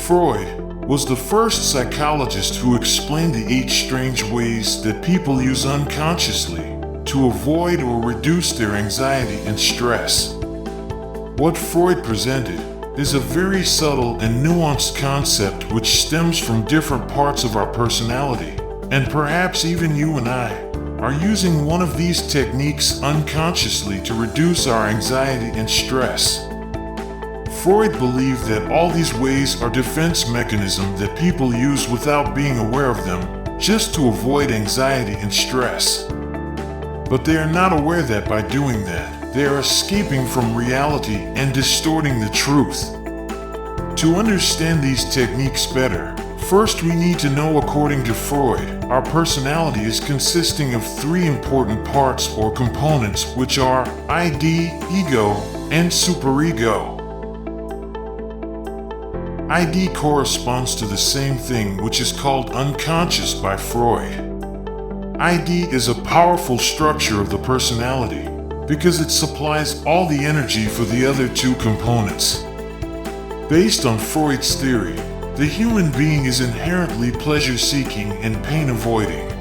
Freud was the first psychologist who explained the 8 strange ways that people use unconsciously to avoid or reduce their anxiety and stress. What Freud presented is a very subtle and nuanced concept which stems from different parts of our personality, and perhaps even you and I are using one of these techniques unconsciously to reduce our anxiety and stress. Freud believed that all these ways are defense mechanisms that people use without being aware of them, just to avoid anxiety and stress. But they are not aware that by doing that, they are escaping from reality and distorting the truth. To understand these techniques better, first we need to know, according to Freud, our personality is consisting of 3 important parts or components, which are ID, ego, and superego. ID corresponds to the same thing, which is called unconscious by Freud. ID is a powerful structure of the personality because it supplies all the energy for the other 2 components. Based on Freud's theory, the human being is inherently pleasure-seeking and pain-avoiding.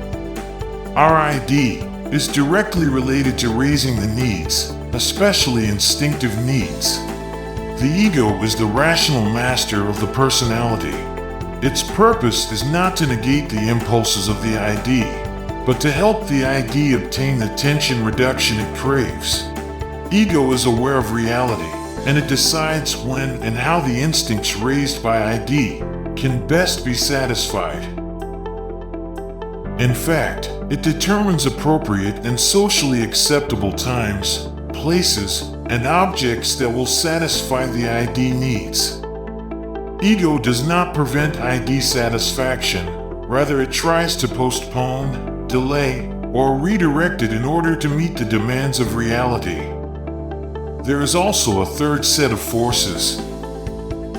Our ID is directly related to raising the needs, especially instinctive needs. The ego is the rational master of the personality. Its purpose is not to negate the impulses of the ID, but to help the ID obtain the tension reduction it craves. Ego is aware of reality, and it decides when and how the instincts raised by ID can best be satisfied. In fact, it determines appropriate and socially acceptable times, places, and objects that will satisfy the ID needs. Ego does not prevent ID satisfaction, rather it tries to postpone, delay, or redirect it in order to meet the demands of reality. There is also a third set of forces.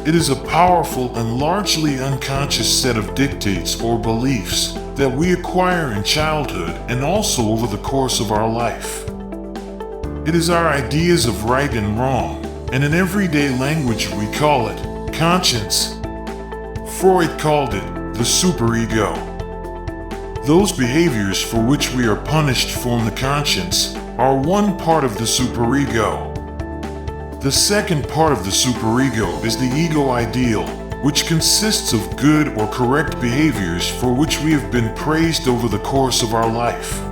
It is a powerful and largely unconscious set of dictates or beliefs that we acquire in childhood and also over the course of our life. It is our ideas of right and wrong, and in everyday language we call it conscience. Freud called it the superego. Those behaviors for which we are punished from the conscience are one part of the superego. The second part of the superego is the ego ideal, which consists of good or correct behaviors for which we have been praised over the course of our life.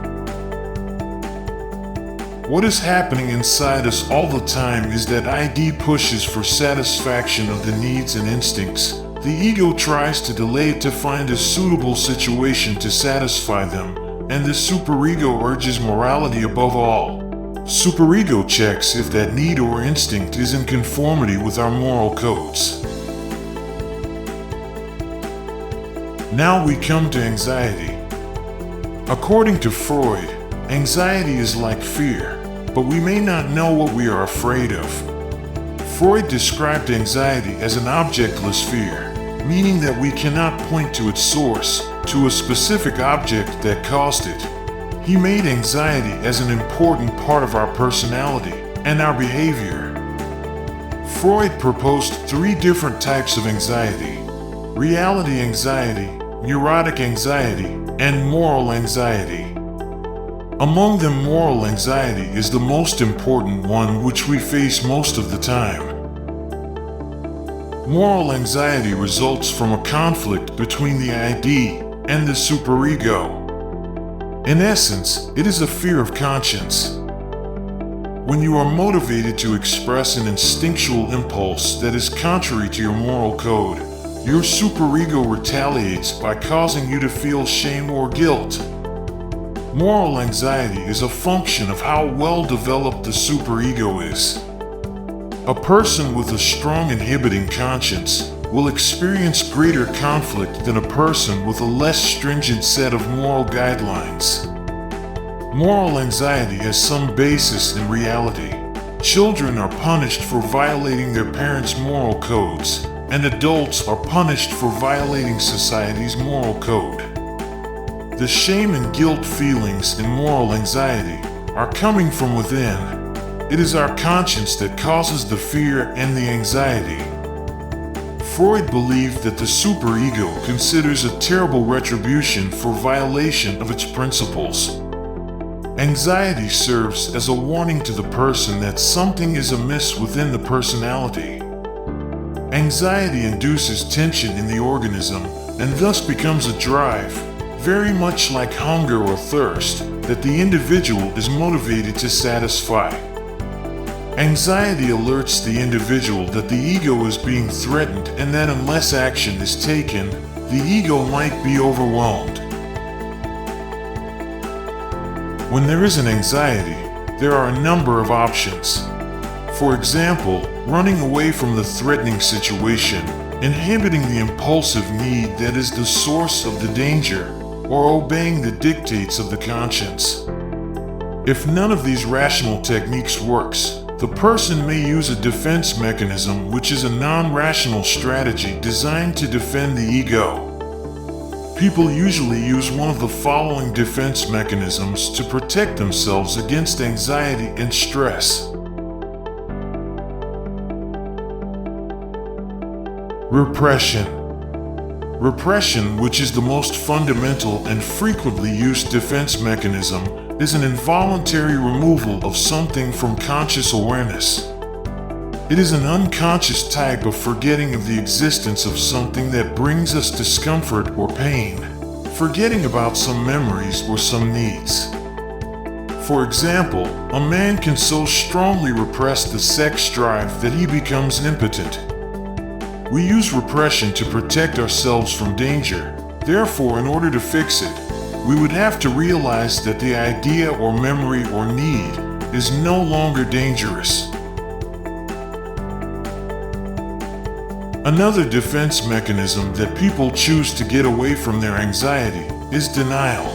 What is happening inside us all the time is that ID pushes for satisfaction of the needs and instincts. The ego tries to delay it to find a suitable situation to satisfy them, and the superego urges morality above all. Superego checks if that need or instinct is in conformity with our moral codes. Now we come to anxiety. According to Freud, anxiety is like fear, but we may not know what we are afraid of. Freud described anxiety as an objectless fear, meaning that we cannot point to its source, to a specific object that caused it. He made anxiety as an important part of our personality and our behavior. Freud proposed 3 different types of anxiety: reality anxiety, neurotic anxiety, and moral anxiety. Among them, moral anxiety is the most important one, which we face most of the time. Moral anxiety results from a conflict between the ID and the superego. In essence, it is a fear of conscience. When you are motivated to express an instinctual impulse that is contrary to your moral code, your superego retaliates by causing you to feel shame or guilt. Moral anxiety is a function of how well developed the superego is. A person with a strong inhibiting conscience will experience greater conflict than a person with a less stringent set of moral guidelines. Moral anxiety has some basis in reality. Children are punished for violating their parents' moral codes, and adults are punished for violating society's moral code. The shame and guilt feelings in moral anxiety are coming from within. It is our conscience that causes the fear and the anxiety. Freud believed that the superego considers a terrible retribution for violation of its principles. Anxiety serves as a warning to the person that something is amiss within the personality. Anxiety induces tension in the organism and thus becomes a drive, very much like hunger or thirst, that the individual is motivated to satisfy. Anxiety alerts the individual that the ego is being threatened and that unless action is taken, the ego might be overwhelmed. When there is an anxiety, there are a number of options. For example, running away from the threatening situation, inhibiting the impulsive need that is the source of the danger, or obeying the dictates of the conscience. If none of these rational techniques works, the person may use a defense mechanism, which is a non-rational strategy designed to defend the ego. People usually use one of the following defense mechanisms to protect themselves against anxiety and stress. Repression. Repression, which is the most fundamental and frequently used defense mechanism, is an involuntary removal of something from conscious awareness. It is an unconscious type of forgetting of the existence of something that brings us discomfort or pain, forgetting about some memories or some needs. For example, a man can so strongly repress the sex drive that he becomes impotent. We use repression to protect ourselves from danger. Therefore, in order to fix it, we would have to realize that the idea or memory or need is no longer dangerous. Another defense mechanism that people choose to get away from their anxiety is denial.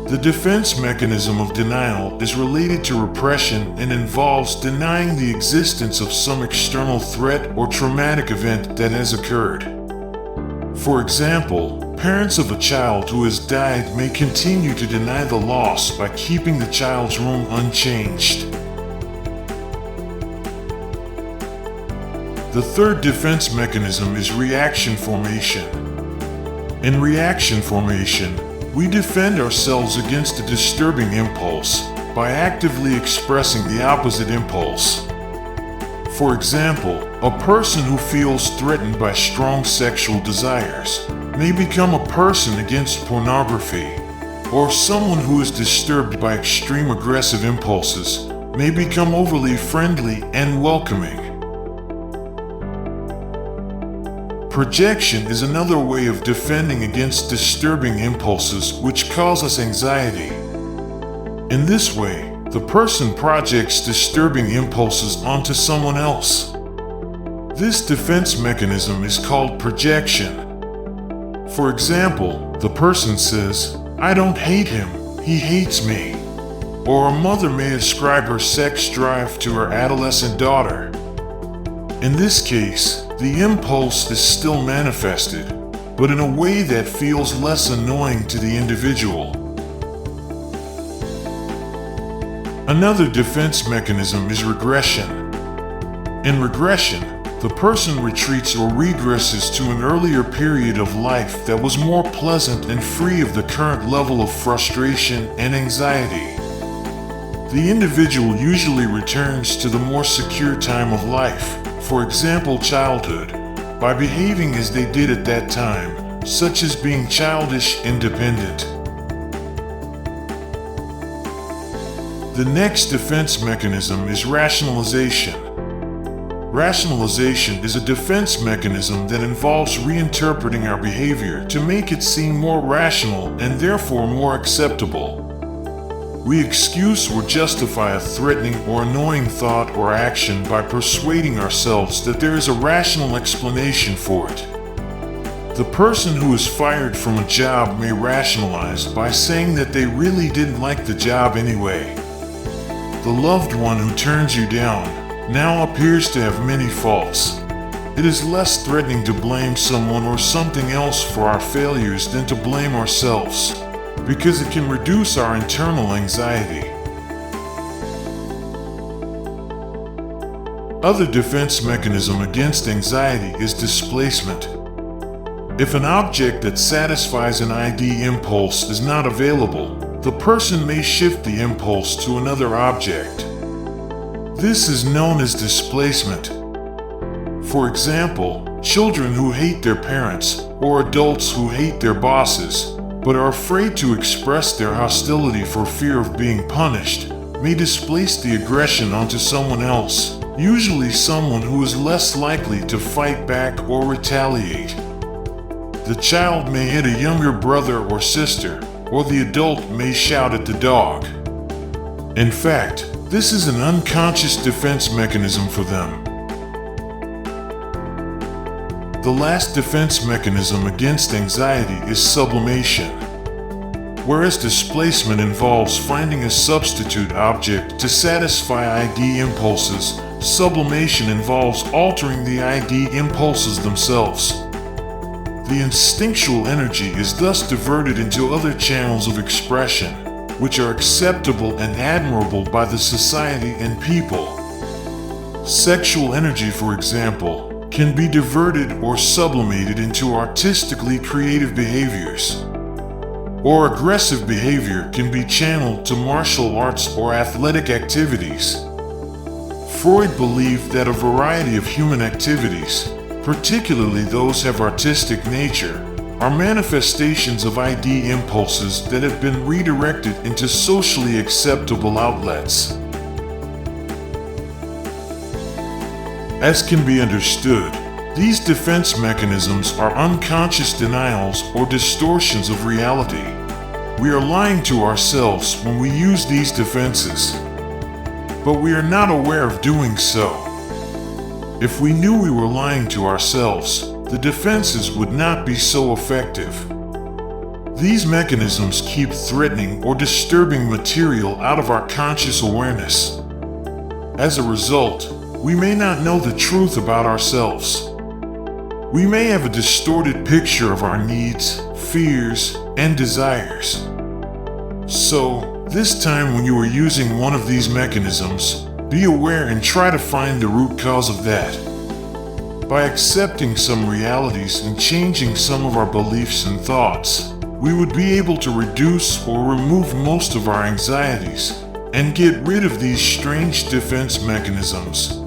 The defense mechanism of denial is related to repression and involves denying the existence of some external threat or traumatic event that has occurred. For example, parents of a child who has died may continue to deny the loss by keeping the child's room unchanged. The third defense mechanism is reaction formation. In reaction formation, we defend ourselves against a disturbing impulse by actively expressing the opposite impulse. For example, a person who feels threatened by strong sexual desires may become a person against pornography, or someone who is disturbed by extreme aggressive impulses may become overly friendly and welcoming. Projection is another way of defending against disturbing impulses which cause us anxiety. In this way, the person projects disturbing impulses onto someone else. This defense mechanism is called projection. For example, the person says, "I don't hate him, he hates me." Or a mother may ascribe her sex drive to her adolescent daughter. In this case, the impulse is still manifested, but in a way that feels less annoying to the individual. Another defense mechanism is regression. In regression, the person retreats or regresses to an earlier period of life that was more pleasant and free of the current level of frustration and anxiety. The individual usually returns to the more secure time of life, for example childhood, by behaving as they did at that time, such as being childish independent. The next defense mechanism is rationalization. Rationalization is a defense mechanism that involves reinterpreting our behavior to make it seem more rational and therefore more acceptable. We excuse or justify a threatening or annoying thought or action by persuading ourselves that there is a rational explanation for it. The person who is fired from a job may rationalize by saying that they really didn't like the job anyway. The loved one who turns you down now appears to have many faults. It is less threatening to blame someone or something else for our failures than to blame ourselves, because it can reduce our internal anxiety. Other defense mechanism against anxiety is displacement. If an object that satisfies an ID impulse is not available, the person may shift the impulse to another object. This is known as displacement. For example, children who hate their parents or adults who hate their bosses but are afraid to express their hostility for fear of being punished may displace the aggression onto someone else, usually someone who is less likely to fight back or retaliate. The child may hit a younger brother or sister, or the adult may shout at the dog. In fact, this is an unconscious defense mechanism for them. The last defense mechanism against anxiety is sublimation. Whereas displacement involves finding a substitute object to satisfy ID impulses, sublimation involves altering the ID impulses themselves. The instinctual energy is thus diverted into other channels of expression, which are acceptable and admirable by the society and people. Sexual energy, for example, can be diverted or sublimated into artistically creative behaviors. Or aggressive behavior can be channeled to martial arts or athletic activities. Freud believed that a variety of human activities, particularly those have artistic nature, are manifestations of ID impulses that have been redirected into socially acceptable outlets. As can be understood, these defense mechanisms are unconscious denials or distortions of reality. We are lying to ourselves when we use these defenses, but we are not aware of doing so. If we knew we were lying to ourselves, the defenses would not be so effective. These mechanisms keep threatening or disturbing material out of our conscious awareness. As a result, we may not know the truth about ourselves. We may have a distorted picture of our needs, fears, and desires. So, this time when you are using one of these mechanisms, be aware and try to find the root cause of that. By accepting some realities and changing some of our beliefs and thoughts, we would be able to reduce or remove most of our anxieties and get rid of these strange defense mechanisms.